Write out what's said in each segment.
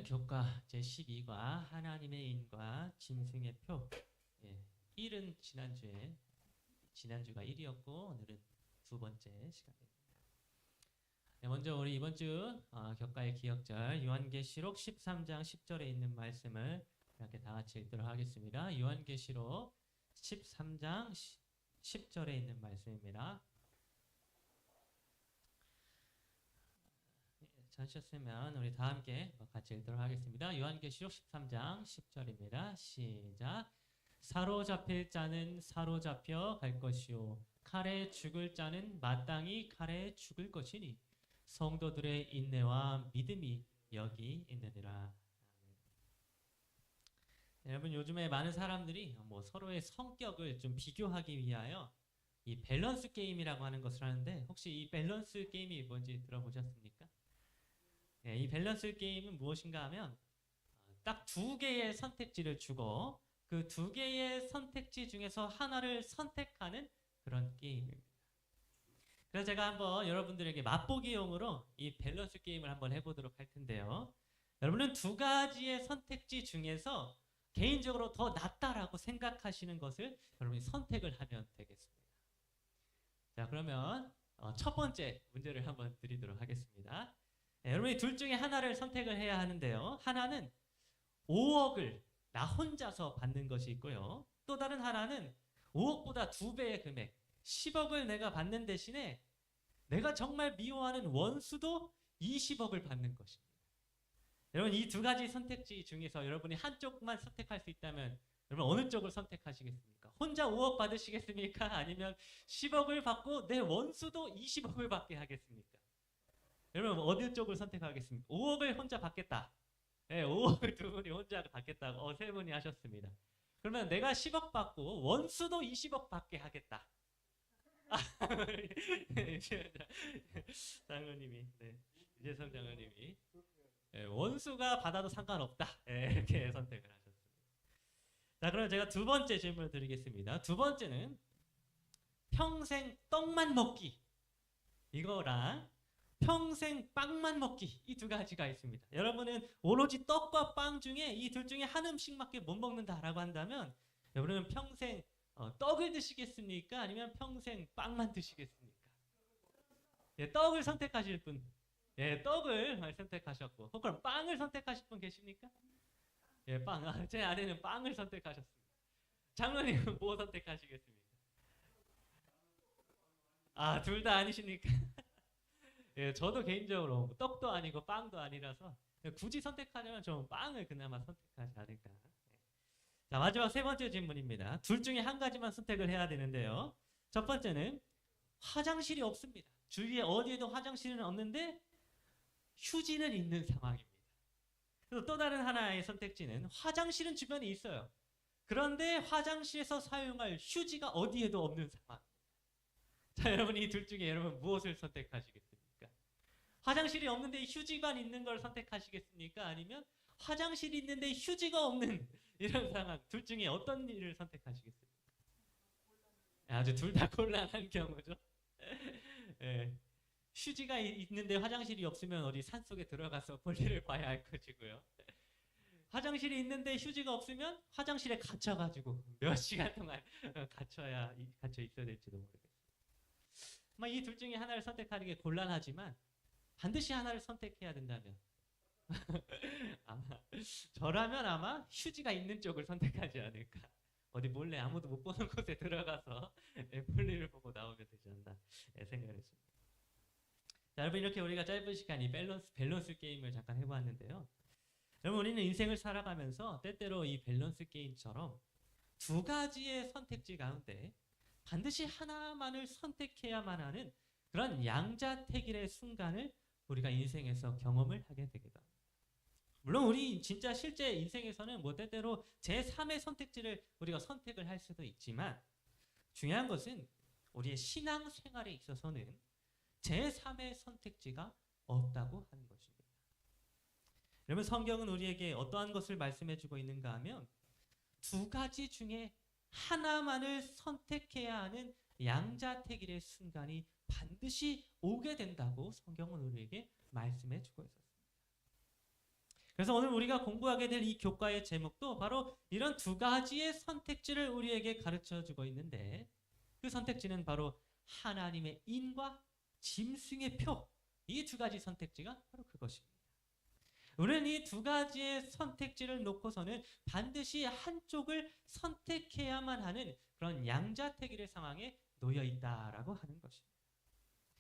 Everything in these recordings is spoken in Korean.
교과 제12과 하나님의 인과 짐승의 표. 1은 지난주가 1이었고 오늘은 두 번째 시간입니다. 먼저 우리 이번 주 교과의 기억절 요한계시록 13장 10절에 있는 말씀을 이렇게 다 같이 읽도록 하겠습니다. 요한계시록 13장 10절에 있는 말씀입니다. 찾으셨으면 우리 다 함께 같이 읽도록 하겠습니다. 요한계시록 13장 10절입니다. 시작. 사로잡힐 자는 사로잡혀 갈 것이요 칼에 죽을 자는 마땅히 칼에 죽을 것이니 성도들의 인내와 믿음이 여기 있느니라. 여러분, 요즘에 많은 사람들이 서로의 성격을 좀 비교하기 위하여 이 밸런스 게임이라고 하는 것을 하는데, 혹시 이 밸런스 게임이 뭔지 들어보셨습니까? 이 밸런스 게임은 무엇인가 하면 딱 두 개의 선택지를 주고 그 두 개의 선택지 중에서 하나를 선택하는 그런 게임입니다. 그래서 제가 한번 여러분들에게 맛보기용으로 이 밸런스 게임을 한번 해보도록 할 텐데요. 여러분은 두 가지의 선택지 중에서 개인적으로 더 낫다라고 생각하시는 것을 여러분이 선택을 하면 되겠습니다. 자, 그러면 첫 번째 문제를 한번 드리도록 하겠습니다. 여러분이 둘 중에 하나를 선택을 해야 하는데요. 하나는 5억을 나 혼자서 받는 것이 있고요. 또 다른 하나는 5억보다 2배의 금액, 10억을 내가 받는 대신에 내가 정말 미워하는 원수도 20억을 받는 것입니다. 여러분, 이 두 가지 선택지 중에서 여러분이 한쪽만 선택할 수 있다면 여러분 어느 쪽을 선택하시겠습니까? 혼자 5억 받으시겠습니까? 아니면 10억을 받고 내 원수도 20억을 받게 하겠습니까? 여러분 어느 쪽을 선택하겠습니까? 5억을 혼자 받겠다. 네, 5억을 두 분이 혼자 받겠다고 세 분이 하셨습니다. 그러면 내가 10억 받고 원수도 20억 받게 하겠다. 장로님이, 이재성 장로님이 원수가 받아도 상관없다. 이렇게 선택을 하셨습니다. 자, 그럼 제가 두 번째 질문을 드리겠습니다. 두 번째는 평생 떡만 먹기 이거랑 평생 빵만 먹기, 이 두 가지가 있습니다. 여러분은 오로지 떡과 빵 중에 이 둘 중에 한 음식밖에 못 먹는다라고 한다면 여러분은 평생 떡을 드시겠습니까? 아니면 평생 빵만 드시겠습니까? 떡을 선택하실 분, 떡을 선택하셨고, 그럼 빵을 선택하실 분 계십니까? 빵. 제 아내는 빵을 선택하셨습니다. 장로님은 뭐 선택하시겠습니까? 둘 다 아니십니까? 저도 개인적으로 떡도 아니고 빵도 아니라서 굳이 선택하려면 좀 빵을 그나마 선택하지 않을까. 자, 마지막 세 번째 질문입니다. 둘 중에 한 가지만 선택을 해야 되는데요. 첫 번째는 화장실이 없습니다. 주위에 어디에도 화장실은 없는데 휴지는 있는 상황입니다. 그리고 또 다른 하나의 선택지는 화장실은 주변에 있어요. 그런데 화장실에서 사용할 휴지가 어디에도 없는 상황. 자, 여러분 이 둘 중에 여러분 무엇을 선택하시겠습니까? 화장실이 없는데 휴지만 있는 걸 선택하시겠습니까? 아니면 화장실이 있는데 휴지가 없는 이런 상황, 둘 중에 어떤 일을 선택하시겠습니까? 아주 둘 다 곤란한 경우죠. 휴지가 있는데 화장실이 없으면 어디 산속에 들어가서 볼일을 봐야 할 것이고요. 화장실이 있는데 휴지가 없으면 화장실에 갇혀가지고 몇 시간 동안 갇혀 있어야 될지도 모르겠어요. 이 둘 중에 하나를 선택하는 게 곤란하지만 반드시 하나를 선택해야 된다면 저라면 아마 휴지가 있는 쪽을 선택하지 않을까. 어디 몰래 아무도 못 보는 곳에 들어가서 볼일을 보고 나오면 되지 않나 생각을 했습니다. 자, 여러분 이렇게 우리가 짧은 시간이 밸런스 게임을 잠깐 해보았는데요. 여러분 우리는 인생을 살아가면서 때때로 이 밸런스 게임처럼 두 가지의 선택지 가운데 반드시 하나만을 선택해야만 하는 그런 양자택일의 순간을 우리가 인생에서 경험을 하게 되기도 합니다. 물론 우리 진짜 실제 인생에서는 때때로 제3의 선택지를 우리가 선택을 할 수도 있지만 중요한 것은 우리의 신앙 생활에 있어서는 제3의 선택지가 없다고 하는 것입니다. 여러분 성경은 우리에게 어떠한 것을 말씀해주고 있는가 하면 두 가지 중에 하나만을 선택해야 하는 양자택일의 순간이 반드시 오게 된다고 성경은 우리에게 말씀해주고 있었습니다. 그래서 오늘 우리가 공부하게 될 이 교과의 제목도 바로 이런 두 가지의 선택지를 우리에게 가르쳐 주고 있는데, 그 선택지는 바로 하나님의 인과 짐승의 표, 이 두 가지 선택지가 바로 그것입니다. 우리는 이 두 가지의 선택지를 놓고서는 반드시 한쪽을 선택해야만 하는 그런 양자택일의 상황에 놓여 있다라고 하는 것입니다.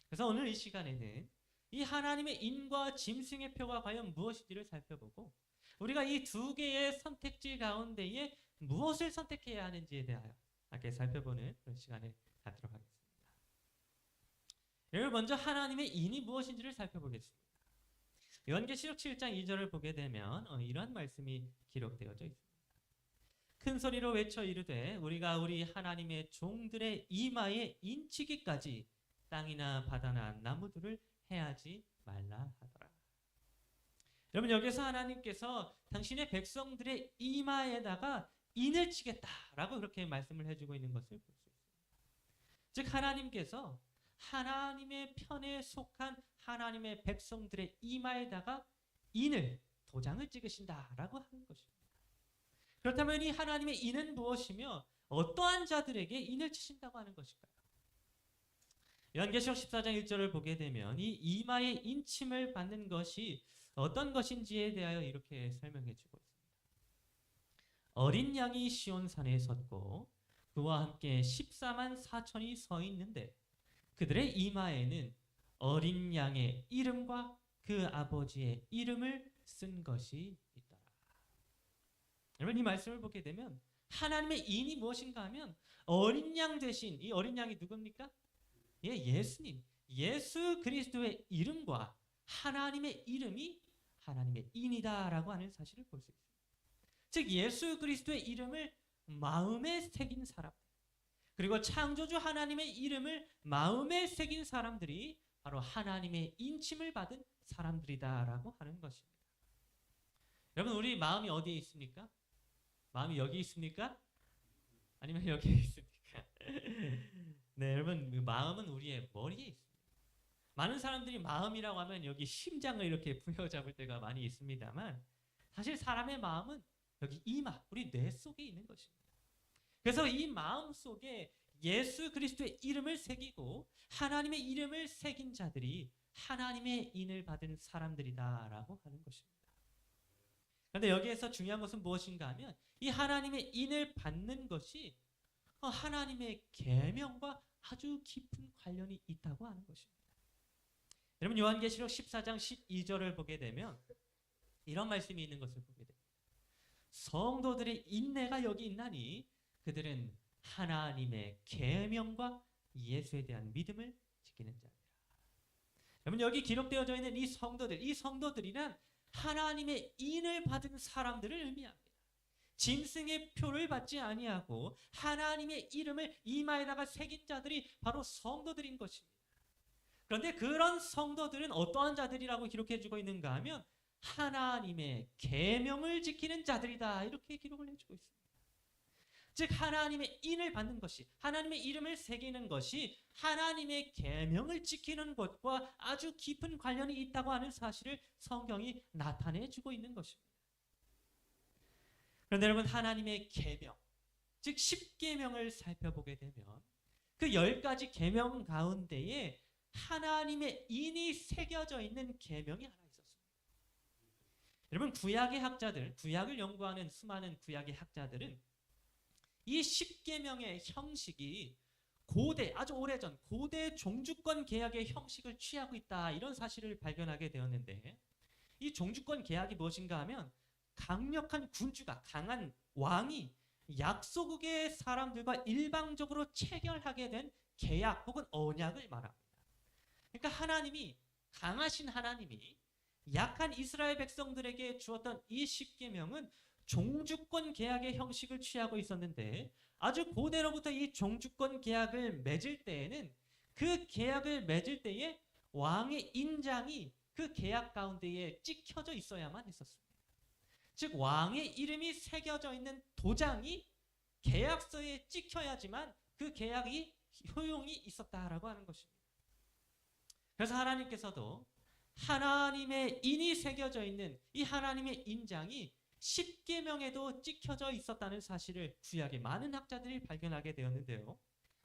그래서 오늘 이 시간에는 이 하나님의 인과 짐승의 표가 과연 무엇인지를 살펴보고, 우리가 이 두 개의 선택지 가운데에 무엇을 선택해야 하는지에 대하여 함께 살펴보는 그런 시간을 갖도록 하겠습니다. 여러분, 먼저 하나님의 인이 무엇인지를 살펴보겠습니다. 요한계시록 7장 2절을 보게 되면 이러한 말씀이 기록되어져 있습니다. 큰 소리로 외쳐 이르되 우리가 우리 하나님의 종들의 이마에 인치기까지 땅이나 바다나 나무들을 해하지 말라 하더라. 여러분, 여기서 하나님께서 당신의 백성들의 이마에다가 인을 치겠다라고 그렇게 말씀을 해주고 있는 것을 볼 수 있습니다. 즉 하나님께서 하나님의 편에 속한 하나님의 백성들의 이마에다가 인을, 도장을 찍으신다라고 하는 것입니다. 그렇다면 이 하나님의 인은 무엇이며 어떠한 자들에게 인을 치신다고 하는 것일까요? 요한계시록 14장 1절을 보게 되면 이 이마에 인침을 받는 것이 어떤 것인지에 대하여 이렇게 설명해 주고 있습니다. 어린 양이 시온산에 섰고 그와 함께 14만 4천이 서 있는데 그들의 이마에는 어린 양의 이름과 그 아버지의 이름을 쓴 것이 있더라. 여러분, 이 말씀을 보게 되면 하나님의 인이 무엇인가 하면 어린 양 대신, 이 어린 양이 누굽니까? 예수님, 예수 그리스도의 이름과 하나님의 이름이 하나님의 인이다라고 하는 사실을 볼 수 있습니다. 즉 예수 그리스도의 이름을 마음에 새긴 사람들, 그리고 창조주 하나님의 이름을 마음에 새긴 사람들이 바로 하나님의 인침을 받은 사람들이다라고 하는 것입니다. 여러분, 우리 마음이 어디에 있습니까? 마음이 여기 있습니까? 아니면 여기에 있습니까? 네, 여러분, 그 마음은 우리의 머리에 있습니다. 많은 사람들이 마음이라고 하면 여기 심장을 이렇게 부여잡을 때가 많이 있습니다만, 사실 사람의 마음은 여기 이마, 우리 뇌 속에 있는 것입니다. 그래서 이 마음 속에 예수 그리스도의 이름을 새기고 하나님의 이름을 새긴 자들이 하나님의 인을 받은 사람들이다라고 하는 것입니다. 그런데 여기에서 중요한 것은 무엇인가 하면 이 하나님의 인을 받는 것이 하나님의 계명과 아주 깊은 관련이 있다고 하는 것입니다. 여러분, 요한계시록 14장 12절을 보게 되면 이런 말씀이 있는 것을 보게 됩니다. 성도들의 인내가 여기 있나니 그들은 하나님의 계명과 예수에 대한 믿음을 지키는 자들이라. 여러분, 여기 기록되어져 있는 이 성도들, 이 성도들이란 하나님의 인을 받은 사람들을 의미합니다. 짐승의 표를 받지 아니하고 하나님의 이름을 이마에다가 새긴 자들이 바로 성도들인 것입니다. 그런데 그런 성도들은 어떠한 자들이라고 기록해주고 있는가 하면 하나님의 계명을 지키는 자들이다, 이렇게 기록을 해주고 있습니다. 즉 하나님의 인을 받는 것이, 하나님의 이름을 새기는 것이 하나님의 계명을 지키는 것과 아주 깊은 관련이 있다고 하는 사실을 성경이 나타내주고 있는 것입니다. 그런데 여러분, 하나님의 계명, 즉 10계명을 살펴보게 되면 그 10가지 계명 가운데에 하나님의 인이 새겨져 있는 계명이 하나 있었습니다. 여러분, 구약의 학자들, 구약을 연구하는 수많은 구약의 학자들은 이 10계명의 형식이 고대, 아주 오래전 고대 종주권 계약의 형식을 취하고 있다, 이런 사실을 발견하게 되었는데, 이 종주권 계약이 무엇인가 하면 강력한 군주가, 강한 왕이 약소국의 사람들과 일방적으로 체결하게 된 계약 혹은 언약을 말합니다. 그러니까 하나님이, 강하신 하나님이 약한 이스라엘 백성들에게 주었던 이 10계명은 종주권 계약의 형식을 취하고 있었는데, 아주 고대로부터 이 종주권 계약을 맺을 때에는 그 계약을 맺을 때에 왕의 인장이 그 계약 가운데에 찍혀져 있어야만 했었습니다. 즉 왕의 이름이 새겨져 있는 도장이 계약서에 찍혀야지만 그 계약이 효용이 있었다라고 하는 것입니다. 그래서 하나님께서도 하나님의 인이 새겨져 있는 이 하나님의 인장이 십계명에도 찍혀져 있었다는 사실을 구약의 많은 학자들이 발견하게 되었는데요.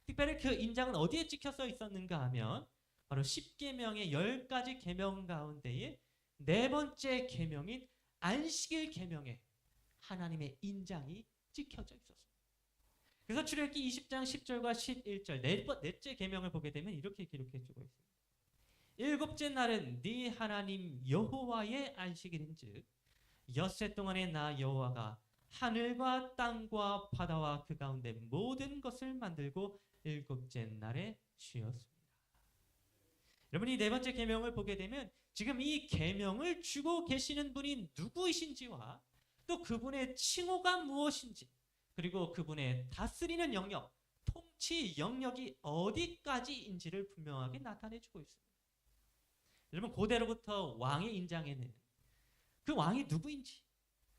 특별히 그 인장은 어디에 찍혀서 있었는가 하면 바로 십계명의 10가지 계명 가운데에 네 번째 계명인 안식일 계명에 하나님의 인장이 찍혀져 있었습니다. 그래서 출애굽기 20장 10절과 11절 넷째 계명을 보게 되면 이렇게 기록해 주고 있습니다. 일곱째 날은 네 하나님 여호와의 안식일인즉 엿새 동안에 나 여호와가 하늘과 땅과 바다와 그 가운데 모든 것을 만들고 일곱째 날에 쉬었습니다. 여러분, 이 네 번째 계명을 보게 되면 지금 이 계명을 주고 계시는 분이 누구이신지와 또 그분의 칭호가 무엇인지, 그리고 그분의 다스리는 영역, 통치 영역이 어디까지인지를 분명하게 나타내주고 있습니다. 여러분, 고대로부터 왕의 인장에는 그 왕이 누구인지,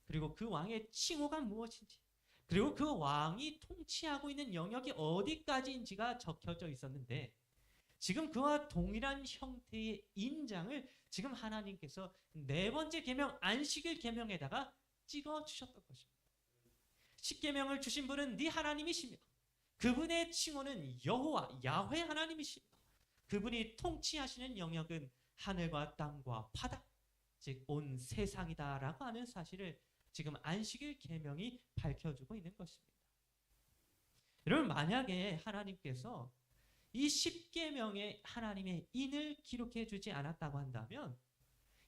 그리고 그 왕의 칭호가 무엇인지, 그리고 그 왕이 통치하고 있는 영역이 어디까지인지가 적혀져 있었는데, 지금 그와 동일한 형태의 인장을 지금 하나님께서 네 번째 계명 안식일 계명에다가 찍어 주셨던 것입니다. 십계명을 주신 분은 네 하나님이시며 그분의 칭호는 여호와 야훼 하나님이시며 그분이 통치하시는 영역은 하늘과 땅과 바다, 즉 온 세상이다라고 하는 사실을 지금 안식일 계명이 밝혀주고 있는 것입니다. 여러분, 만약에 하나님께서 이 십계명에 하나님의 인을 기록해 주지 않았다고 한다면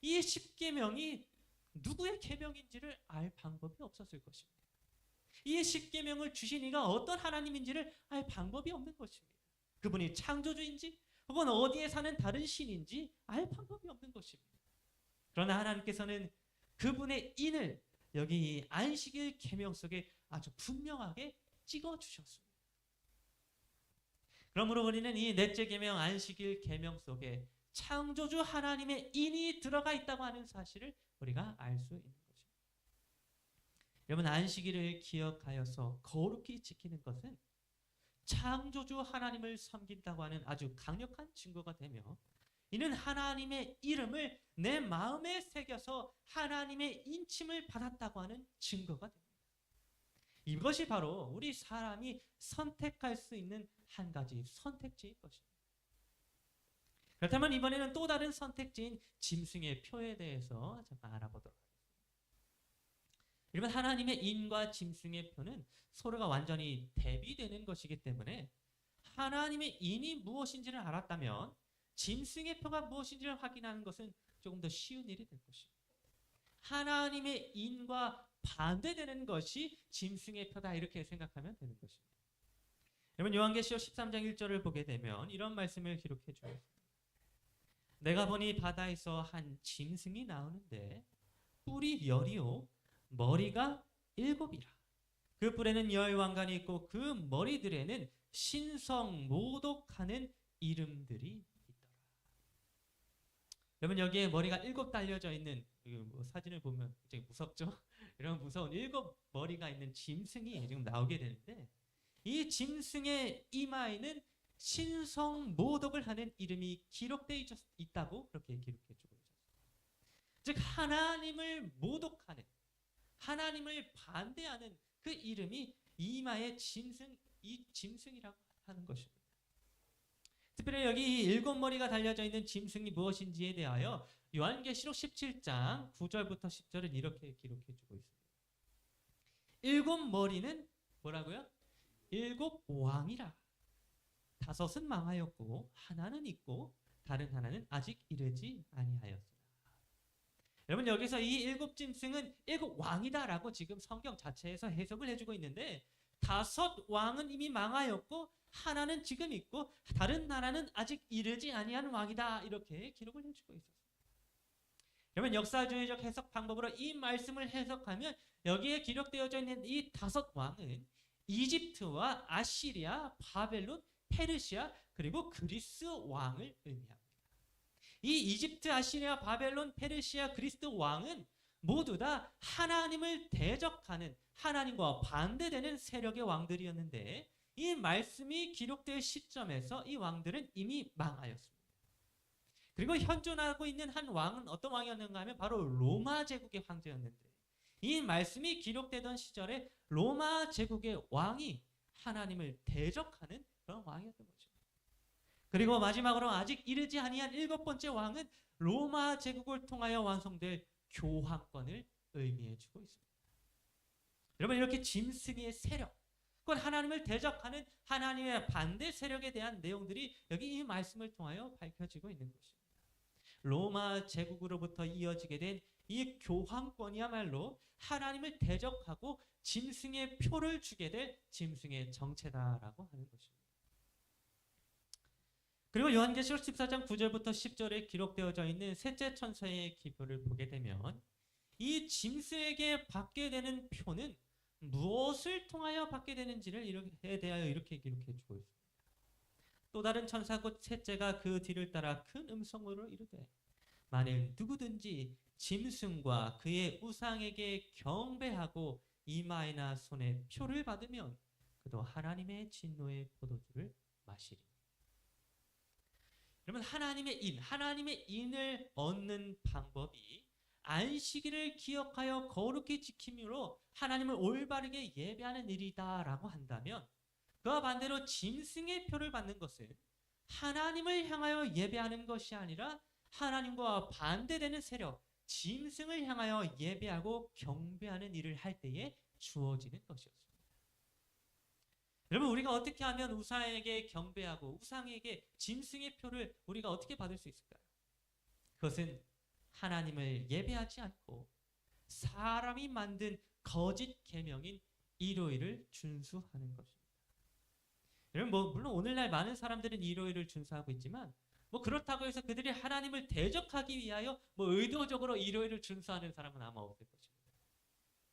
이 십계명이 누구의 계명인지를 알 방법이 없었을 것입니다. 이 십계명을 주신 이가 어떤 하나님인지를 알 방법이 없는 것입니다. 그분이 창조주인지 혹은 어디에 사는 다른 신인지 알 방법이 없는 것입니다. 그러나 하나님께서는 그분의 인을 여기 안식일 계명 속에 아주 분명하게 찍어 주셨습니다. 그러므로 우리는 이 넷째 계명 안식일 계명 속에 창조주 하나님의 인이 들어가 있다고 하는 사실을 우리가 알 수 있는 것입니다. 여러분, 안식일을 기억하여서 거룩히 지키는 것은 창조주 하나님을 섬긴다고 하는 아주 강력한 증거가 되며, 이는 하나님의 이름을 내 마음에 새겨서 하나님의 인침을 받았다고 하는 증거가 됩니다. 이것이 바로 우리 사람이 선택할 수 있는 한 가지 선택지인 것입니다. 그렇다면 이번에는 또 다른 선택지인 짐승의 표에 대해서 잠깐 알아보도록 하겠습니다. 여러분, 하나님의 인과 짐승의 표는 서로가 완전히 대비되는 것이기 때문에 하나님의 인이 무엇인지를 알았다면 짐승의 표가 무엇인지를 확인하는 것은 조금 더 쉬운 일이 될 것입니다. 하나님의 인과 반대되는 것이 짐승의 표다, 이렇게 생각하면 되는 것입니다. 여러분, 요한계시록 13장 1절을 보게 되면 이런 말씀을 기록해 주고 있습니다. 내가 보니 바다에서 한 짐승이 나오는데 뿔이 10이요 머리가 7이라. 그 뿔에는 10왕관이 있고 그 머리들에는 신성 모독하는 이름들이 있더라. 여러분, 여기에 머리가 7 달려져 있는 사진을 보면 굉장히 무섭죠? 이런 무서운 7 머리가 있는 짐승이 지금 나오게 되는데, 이 짐승의 이마에는 신성 모독을 하는 이름이 기록되어 있다고 그렇게 기록해 주고 있습니다. 즉, 하나님을 모독하는, 하나님을 반대하는 그 이름이 이마의 이 짐승이라고 하는 것입니다. 특별히 여기 7 머리가 달려져 있는 짐승이 무엇인지에 대하여 요한계시록 17장 9절부터 10절은 이렇게 기록해 주고 있습니다. 7 머리는 뭐라고요? 7 왕이라. 5은 망하였고 하나는 있고 다른 하나는 아직 이르지 아니하였으나. 여러분, 여기서 이 7 짐승은 7 왕이다라고 지금 성경 자체에서 해석을 해주고 있는데, 5 왕은 이미 망하였고 하나는 지금 있고 다른 나라는 아직 이르지 아니한 왕이다, 이렇게 기록을 해주고 있었습니다. 여러분, 역사주의적 해석 방법으로 이 말씀을 해석하면 여기에 기록되어져 있는 이 5 왕은 이집트와 아시리아, 바벨론, 페르시아, 그리고 그리스 왕을 의미합니다. 이 이집트, 아시리아, 바벨론, 페르시아, 그리스 왕은 모두 다 하나님을 대적하는, 하나님과 반대되는 세력의 왕들이었는데, 이 말씀이 기록될 시점에서 이 왕들은 이미 망하였습니다. 그리고 현존하고 있는 한 왕은 어떤 왕이었는가 하면 바로 로마 제국의 황제였는데, 이 말씀이 기록되던 시절에 로마 제국의 왕이 하나님을 대적하는 그런 왕이었던 거죠. 그리고 마지막으로 아직 이르지 아니한 7번째 왕은 로마 제국을 통하여 완성될 교황권을 의미해 주고 있습니다. 여러분, 이렇게 짐승의 세력, 그건 하나님을 대적하는 하나님의 반대 세력에 대한 내용들이 여기 이 말씀을 통하여 밝혀지고 있는 것입니다. 로마 제국으로부터 이어지게 된 이 교황권이야말로 하나님을 대적하고 짐승의 표를 주게 될 짐승의 정체다라고 하는 것입니다. 그리고 요한계시록 14장 9절부터 10절에 기록되어져 있는 셋째 천사의 기표를 보게 되면 이 짐승에게 받게 되는 표는 무엇을 통하여 받게 되는지를 대하여 이렇게 기록해 주고 있습니다. 또 다른 천사 곧 셋째가 그 뒤를 따라 큰 음성으로 이르되 만일 누구든지 짐승과 그의 우상에게 경배하고 이마에나 손에 표를 받으면 그도 하나님의 진노의 포도주를 마시리. 여러분, 하나님의 인을 얻는 방법이 안식일을 기억하여 거룩히 지킴으로 하나님을 올바르게 예배하는 일이다라고 한다면, 그와 반대로 짐승의 표를 받는 것은 하나님을 향하여 예배하는 것이 아니라 하나님과 반대되는 세력, 짐승을 향하여 예배하고 경배하는 일을 할 때에 주어지는 것이었습니다. 여러분, 우리가 어떻게 하면 우상에게 경배하고 우상에게 짐승의 표를 우리가 어떻게 받을 수 있을까요? 그것은 하나님을 예배하지 않고 사람이 만든 거짓 계명인 일요일을 준수하는 것입니다. 여러분, 물론 오늘날 많은 사람들은 일요일을 준수하고 있지만 그렇다고 해서 그들이 하나님을 대적하기 위하여 의도적으로 일요일을 준수하는 사람은 아마 없을 것입니다.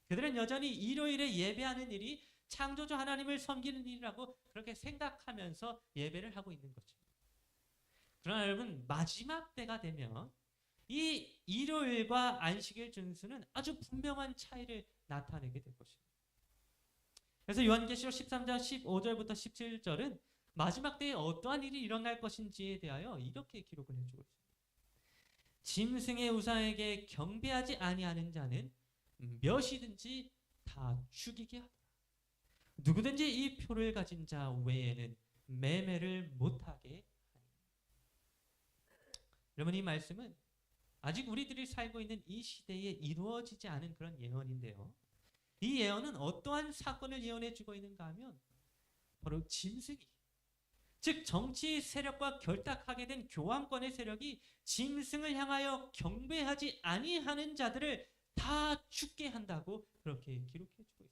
그들은 여전히 일요일에 예배하는 일이 창조주 하나님을 섬기는 일이라고 그렇게 생각하면서 예배를 하고 있는 것입니다. 그러나 여러분, 마지막 때가 되면 이 일요일과 안식일 준수는 아주 분명한 차이를 나타내게 될 것입니다. 그래서 요한계시록 13장 15절부터 17절은 마지막 때에 어떠한 일이 일어날 것인지에 대하여 이렇게 기록을 해주고 있습니다. 짐승의 우상에게 경배하지 아니하는 자는 몇이든지 다 죽이게 하더라. 누구든지 이 표를 가진 자 외에는 매매를 못하게 하니. 여러분, 이 말씀은 아직 우리들이 살고 있는 이 시대에 이루어지지 않은 그런 예언인데요. 이 예언은 어떠한 사건을 예언해 주고 있는가 하면 바로 짐승이, 즉 정치 세력과 결탁하게 된 교황권의 세력이 짐승을 향하여 경배하지 아니하는 자들을 다 죽게 한다고 그렇게 기록해 주고 있었습니다.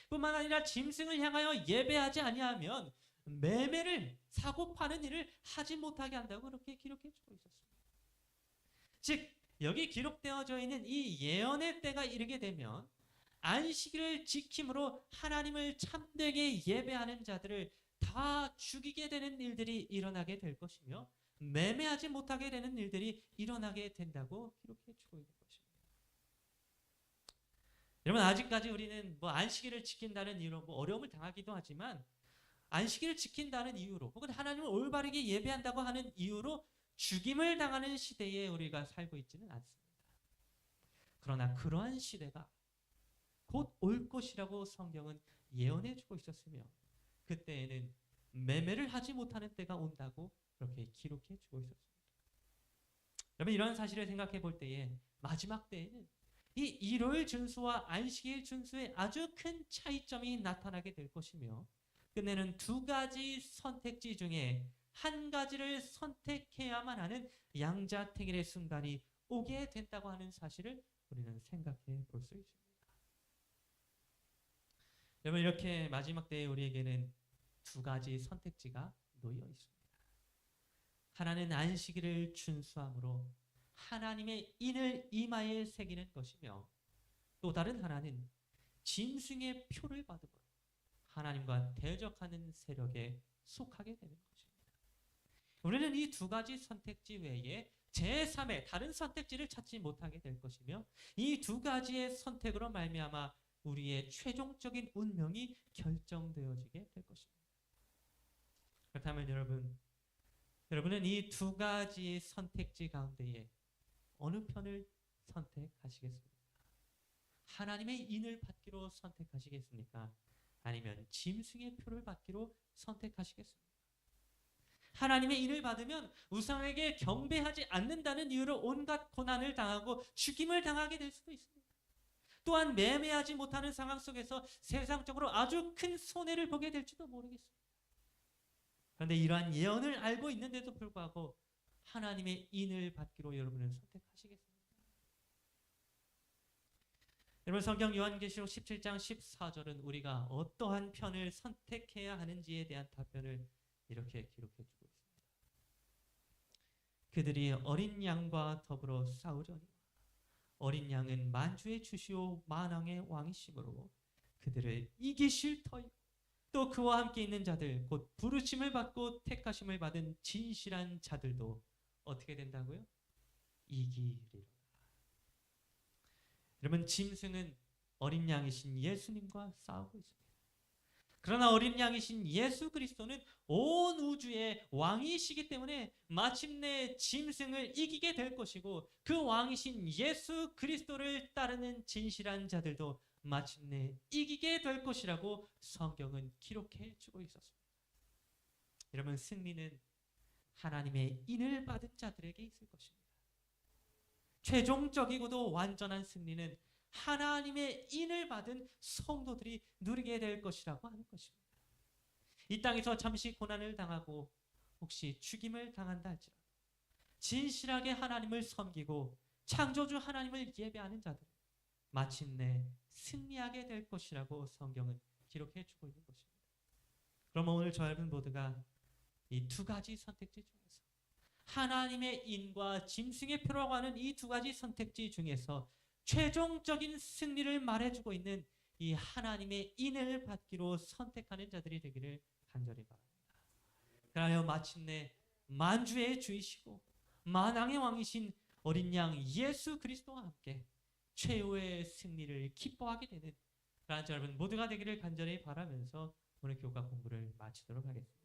뿐만 아니라 짐승을 향하여 예배하지 아니하면 매매를, 사고 파는 일을 하지 못하게 한다고 그렇게 기록해 주고 있었습니다. 즉 여기 기록되어져 있는 이 예언의 때가 이르게 되면 안식일을 지킴으로 하나님을 참되게 예배하는 자들을 다 죽이게 되는 일들이 일어나게 될 것이며 매매하지 못하게 되는 일들이 일어나게 된다고 기록해 주고 있는 것입니다. 여러분, 아직까지 우리는 안식일을 지킨다는 이유로 어려움을 당하기도 하지만 안식일을 지킨다는 이유로 혹은 하나님을 올바르게 예배한다고 하는 이유로 죽임을 당하는 시대에 우리가 살고 있지는 않습니다. 그러나 그러한 시대가 곧 올 것이라고 성경은 예언해 주고 있었으며 그때에는 매매를 하지 못하는 때가 온다고 그렇게 기록해 주고 있었습니다. 여러분, 이런 사실을 생각해 볼 때에 마지막 때에는 이 일요일 준수와 안식일 준수의 아주 큰 차이점이 나타나게 될 것이며 끝내는 두 가지 선택지 중에 한 가지를 선택해야만 하는 양자택일의 순간이 오게 된다고 하는 사실을 우리는 생각해 볼 수 있습니다. 여러분, 이렇게 마지막 때에 우리에게는 두 가지 선택지가 놓여 있습니다. 하나는 안식일을 준수함으로 하나님의 인을 이마에 새기는 것이며 또 다른 하나는 짐승의 표를 받음으로 하나님과 대적하는 세력에 속하게 되는 것입니다. 우리는 이 두 가지 선택지 외에 제3의 다른 선택지를 찾지 못하게 될 것이며 이 두 가지의 선택으로 말미암아 우리의 최종적인 운명이 결정되어지게 될 것입니다. 그렇다면 여러분은 이 두 가지 선택지 가운데에 어느 편을 선택하시겠습니까? 하나님의 인을 받기로 선택하시겠습니까? 아니면 짐승의 표를 받기로 선택하시겠습니까? 하나님의 인을 받으면 우상에게 경배하지 않는다는 이유로 온갖 고난을 당하고 죽임을 당하게 될 수도 있습니다. 또한 매매하지 못하는 상황 속에서 세상적으로 아주 큰 손해를 보게 될지도 모르겠습니다. 그런데 이러한 예언을 알고 있는데도 불구하고 하나님의 인을 받기로 여러분은 선택하시겠습니까? 여러분, 성경 요한계시록 17장 14절은 우리가 어떠한 편을 선택해야 하는지에 대한 답변을 이렇게 기록해 주고 있습니다. 그들이 어린 양과 더불어 싸우려니 어린 양은 만주의 주시오 만왕의 왕이시므로 그들을 이기실 터이요 또 그와 함께 있는 자들 곧 부르심을 받고 택하심을 받은 진실한 자들도 어떻게 된다고요? 이기리로다. 여러분, 짐승은 어린 양이신 예수님과 싸우고 있습니다. 그러나 어린 양이신 예수 그리스도는 온 우주의 왕이시기 때문에 마침내 짐승을 이기게 될 것이고 그 왕이신 예수 그리스도를 따르는 진실한 자들도 마침내 이기게 될 것이라고 성경은 기록해 주고 있었습니다. 여러분, 승리는 하나님의 인을 받은 자들에게 있을 것입니다. 최종적이고도 완전한 승리는 하나님의 인을 받은 성도들이 누리게 될 것이라고 하는 것입니다. 이 땅에서 잠시 고난을 당하고 혹시 죽임을 당한다 할지라도 진실하게 하나님을 섬기고 창조주 하나님을 예배하는 자들 마침내 승리하게 될 것이라고 성경은 기록해 주고 있는 것입니다. 그럼 오늘 저 여러분 모두가 이 두 가지 선택지 중에서 하나님의 인과 짐승의 표라고 하는 이 두 가지 선택지 중에서 최종적인 승리를 말해주고 있는 이 하나님의 인을 받기로 선택하는 자들이 되기를 간절히 바랍니다. 그러하여 마침내 만주의 주이시고 만왕의 왕이신 어린 양 예수 그리스도와 함께 최후의 승리를 기뻐하게 되는 그러한 여러분 모두가 되기를 간절히 바라면서 오늘 교과 공부를 마치도록 하겠습니다.